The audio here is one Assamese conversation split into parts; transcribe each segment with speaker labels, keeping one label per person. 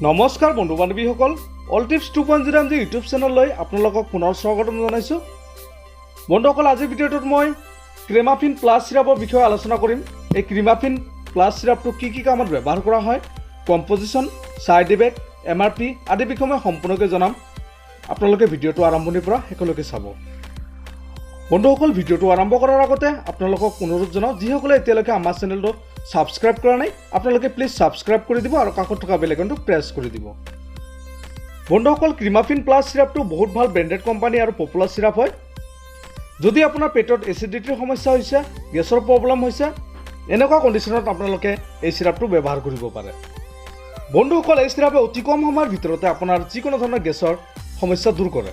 Speaker 1: নমস্কাৰ বন্ধু বান্ধৱীসকল, all tips 2.0 M G YouTube চেনেললৈ আপোনালোকক পুনৰ স্বাগতম জনাইছোঁ। বন্ধুসকল, আজিৰ ভিডিঅ'টোত মই ক্ৰেমাফিন প্লাছ চিৰাপৰ বিষয়ে আলোচনা কৰিম। এই ক্ৰেমাফিন প্লাছ চিৰাপটো কি কামত ব্যৱহাৰ কৰা হয়, কম্পজিশ্যন, ছাইড ইফেক্ট, MRP আদি বিষয়ে মই সম্পূৰ্ণকৈ জনাম। আপোনালোকে ভিডিঅ'টো আৰম্ভণিৰ পৰা শেষলৈকে চাব। বন্ধুসকল, ভিডিঅ'টো আৰম্ভ কৰাৰ আগতে আপোনালোকক অনুৰোধ জনাওঁ, যিসকলে এতিয়ালৈকে আমাৰ চেনেলটো ছাবস্ক্ৰাইব কৰা নাই আপোনালোকে প্লিজ ছাবস্ক্ৰাইব কৰি দিব আৰু কাষত থকা বেল আইকনটো প্ৰেছ কৰি দিব। বন্ধুসকল, ক্ৰেমাফিন প্লাছ চিৰাপটো বহুত ভাল ব্ৰেণ্ডেড কোম্পানী আৰু পপুলাৰ চিৰাপ হয়। যদি আপোনাৰ পেটত এচিডিটিৰ সমস্যা হৈছে, গেছৰ প্ৰব্লেম হৈছে, এনেকুৱা কণ্ডিশ্যনত আপোনালোকে এই চিৰাপটো ব্যৱহাৰ কৰিব পাৰে। বন্ধুসকল, এই চিৰাপে অতি কম সময়ৰ ভিতৰতে আপোনাৰ যিকোনো ধৰণৰ গেছৰ সমস্যা দূৰ কৰে।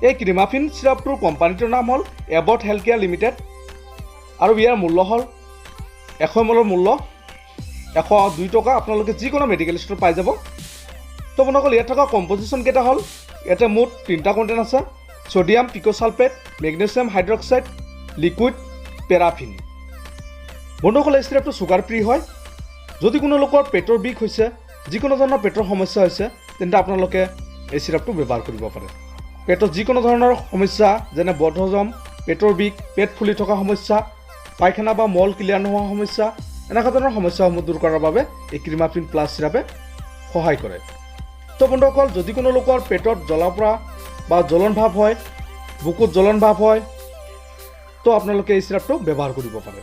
Speaker 1: এই ক্ৰেমাফিন চিৰাপটোৰ কোম্পানীটোৰ নাম হ'ল এবট হেল্থ কেয়াৰ লিমিটেড আৰু ইয়াৰ মূল্য হ'ল 100 ml মূল্য 102 টকা। আপোনালোকে যিকোনো মেডিকেল ষ্ট'ৰত পাই যাব। তো বন্ধুসকল, ইয়াত থকা কম্পজিশ্যন কেইটা হ'ল, ইয়াতে মুঠ 3টা কণ্টেণ্ট আছে: sodium picosulphate, magnesium hydroxide, liquid paraffin. বন্ধুসকল, এই চিৰাপটো চুগাৰ ফ্ৰী হয়। যদি কোনো লোকৰ পেটৰ বিষ হৈছে, যিকোনো ধৰণৰ পেটৰ সমস্যা হৈছে, তেন্তে আপোনালোকে এই চিৰাপটো ব্যৱহাৰ কৰিব পাৰে। পেটত যিকোনো ধৰণৰ সমস্যা যেনে বদহজম, পেটৰ বিষ, পেট ফুলি থকা সমস্যা, পায়খানা বা মল ক্লিয়াৰ নোহোৱা সমস্যা, এনেকুৱা ধৰণৰ সমস্যাসমূহ দূৰ কৰাৰ বাবে এই ক্ৰেমাফিন প্লাছ চিৰাপে সহায় কৰে। তো বন্ধুসকল, যদি কোনো লোকৰ পেটত জ্বলা-পোৰা বা জ্বলন ভাৱ হয়, বুকুত জ্বলন ভাৱ হয়, তো আপোনালোকে এই চিৰাপটো ব্যৱহাৰ কৰিব পাৰে।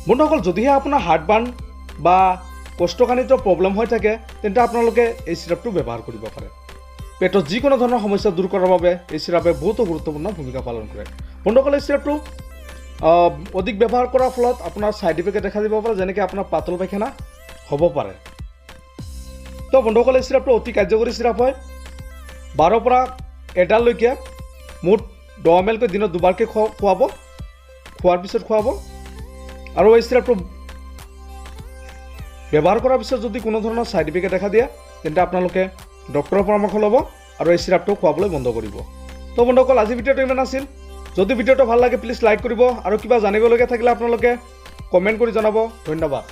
Speaker 1: বন্ধুসকল, যদিহে আপোনাৰ হাৰ্টবাৰ্ণ বা কোষ্ঠকাঠিন্য প্ৰব্লেম হৈ থাকে, তেন্তে আপোনালোকে এই চিৰাপটো ব্যৱহাৰ কৰিব পাৰে। পেটত যিকোনো ধৰণৰ সমস্যা দূৰ কৰাৰ বাবে এই চিৰাপে বহুতো গুৰুত্বপূৰ্ণ ভূমিকা পালন কৰে। বন্ধুসকল, এই চিৰাপটো অধিক ব্যৱহাৰ কৰাৰ ফলত আপোনাৰ ছাইড ইফেক্ট দেখা দিব পাৰে, যেনেকৈ আপোনাৰ পাতল পায়খানা হ'ব পাৰে। তো বন্ধুসকল, এই চিৰাপটো অতি কাৰ্যকৰী চিৰাপ হয়। 12 পৰা 1ডাললৈকে মুঠ 10 ml কৈ দিনত দুবাৰকৈ খোৱাৰ পিছত খুৱাব। আৰু এই চিৰাপটো ব্যৱহাৰ কৰাৰ পিছত যদি কোনো ধৰণৰ ছাইড ইফেক্ট দেখা দিয়ে, তেন্তে আপোনালোকে ডক্টৰৰ পৰামৰ্শ ল'ব আৰু এই চিৰাপটো খুৱাবলৈ বন্ধ কৰিব। তো বন্ধুসকল, আজি ভিডিঅ'টো ইমান আছিল। যদি ভিডিঅ'টো ভাল লাগে প্লিজ লাইক কৰিব আৰু কিবা জানিবলগীয়া থাকিলে আপোনালোকে কমেণ্ট কৰি জনাব। ধন্যবাদ।